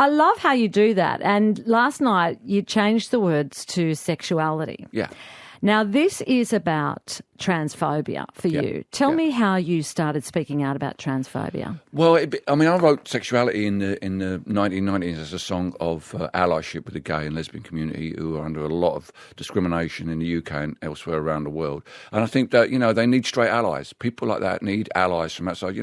I love how you do that. And last night you changed the words to sexuality. Yeah. Now, this is about transphobia for you. Tell me how you started speaking out about transphobia. Well, I wrote sexuality in the 1990s as a song of allyship with the gay and lesbian community who are under a lot of discrimination in the UK and elsewhere around the world. And I think that, they need straight allies. People like that need allies from outside,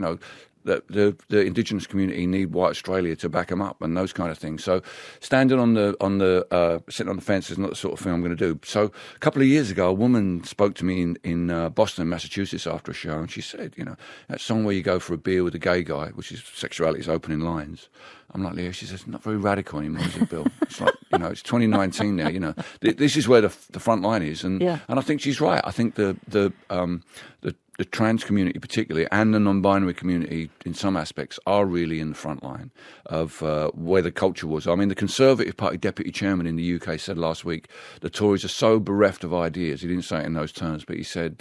the Indigenous community need white Australia to back them up and those kind of things. So standing sitting on the fence is not the sort of thing I'm going to do. So a couple of years ago, a woman spoke to me in Boston, Massachusetts after a show, and she said, that song where you go for a beer with a gay guy, which is sexuality's opening lines. I'm like, Leah, she says, not very radical anymore, is it, Bill? It's like, it's 2019 now, This is where the front line is. And I think she's right. I think the trans community particularly and the non-binary community in some aspects are really in the front line of where the culture was. I mean, the Conservative Party deputy chairman in the UK said last week the Tories are so bereft of ideas. He didn't say it in those terms, but he said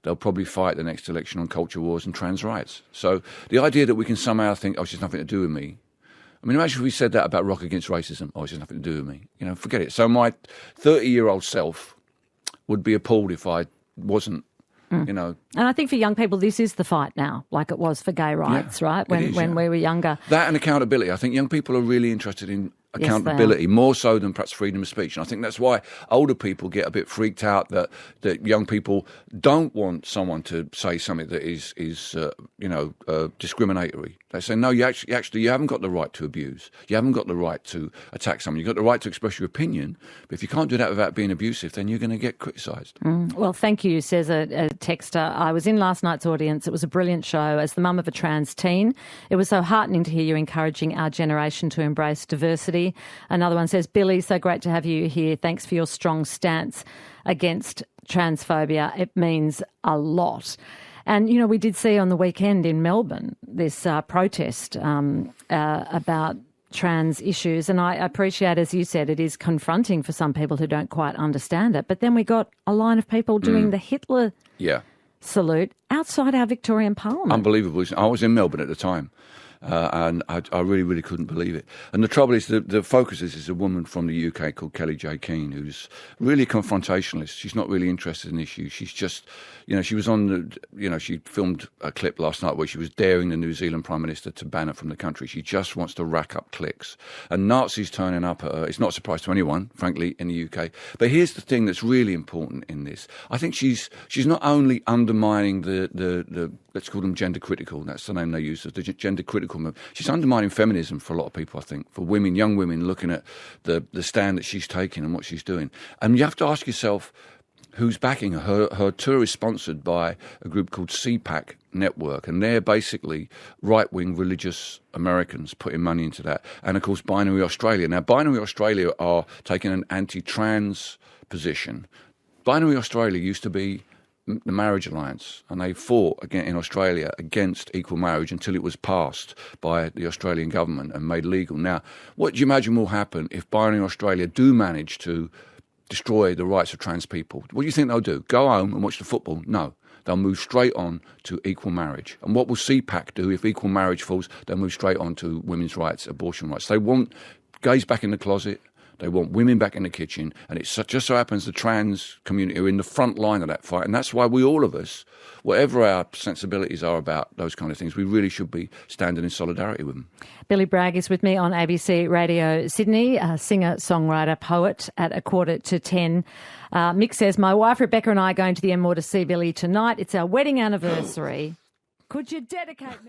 they'll probably fight the next election on culture wars and trans rights. So the idea that we can somehow think, it's just nothing to do with me. I mean, imagine if we said that about Rock Against Racism. It's just nothing to do with me. Forget it. So my 30-year-old self would be appalled if I wasn't. And I think for young people, this is the fight now, like it was for gay rights, right? When we were younger. That and accountability. I think young people are really interested in accountability, more so than perhaps freedom of speech. And I think that's why older people get a bit freaked out that young people don't want someone to say something that is discriminatory. They say, no, you haven't got the right to abuse. You haven't got the right to attack someone. You've got the right to express your opinion. But if you can't do that without being abusive, then you're going to get criticised. Well, thank you, says a texter. I was in last night's audience. It was a brilliant show. As the mum of a trans teen, it was so heartening to hear you encouraging our generation to embrace diversity. Another one says, Billy, so great to have you here. Thanks for your strong stance against transphobia. It means a lot. And, we did see on the weekend in Melbourne this protest about trans issues. And I appreciate, as you said, it is confronting for some people who don't quite understand it. But then we got a line of people doing the Hitler salute outside our Victorian Parliament. Unbelievable. I was in Melbourne at the time. And I really, really couldn't believe it. And the trouble is, the focus is a woman from the UK called Kelly J. Keane, who's really confrontationalist. She's not really interested in issues. She's just, she was on she filmed a clip last night where she was daring the New Zealand Prime Minister to ban her from the country. She just wants to rack up clicks. And Nazis turning up at her, it's not a surprise to anyone, frankly, in the UK. But here's the thing that's really important in this. I think she's not only undermining the let's call them gender critical, that's the name they use, the gender critical movement. She's undermining feminism for a lot of people, I think, for women, young women looking at the stand that she's taking and what she's doing. And you have to ask yourself, who's backing her? Her tour is sponsored by a group called CPAC Network, and they're basically right-wing religious Americans putting money into that. And, of course, Binary Australia. Now, Binary Australia are taking an anti-trans position. Binary Australia used to be the Marriage Alliance, and they fought again in Australia against equal marriage until it was passed by the Australian government and made legal. Now, what do you imagine will happen if Binary Australia do manage to destroy the rights of trans people? What do you think they'll do? Go home and watch the football? No. They'll move straight on to equal marriage. And what will CPAC do if equal marriage falls? They'll move straight on to women's rights, abortion rights. They want gays back in the closet. They want women back in the kitchen, and it just so happens the trans community are in the front line of that fight, and that's why all of us, whatever our sensibilities are about those kind of things, we really should be standing in solidarity with them. Billy Bragg is with me on ABC Radio Sydney, a singer, songwriter, poet at 9:45. Mick says, my wife Rebecca and I are going to the Enmore to see Billy tonight. It's our wedding anniversary. Could you dedicate...